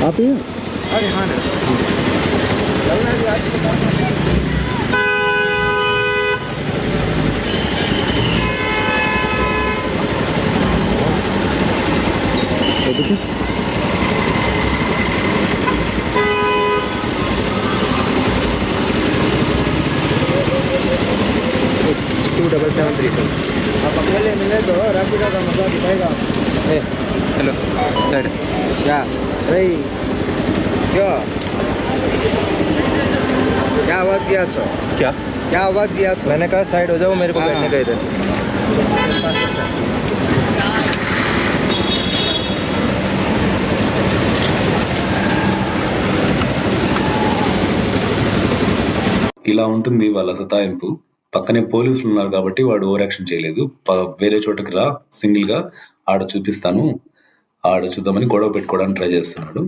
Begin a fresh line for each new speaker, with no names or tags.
आप ही
अरे हाँ ना चलना भी आज के बाद
It's 27732.
आप अकेले मिले तो रैपिडो का मजा दिखाएगा
ए हेलो साइड
क्या भाई क्यों क्या आवाज़ दिया सो क्या आवाज़ दिया सो
मैंने कहा साइड हो जाओ, मेरे को
हाँ।
बैठने का इधर।
ఇలా ఉంటుంది వాళ్ళ సతాయింపు. పక్కనే పోలీసులు ఉన్నారు కాబట్టి వాడు ఓవర్ యాక్షన్ చేయలేదు. వేరే చోటకి రా సింగిల్ గా ఆడ చూపిస్తాను, ఆడ చూద్దామని గొడవ పెట్టుకోవడానికి ట్రై చేస్తున్నాడు.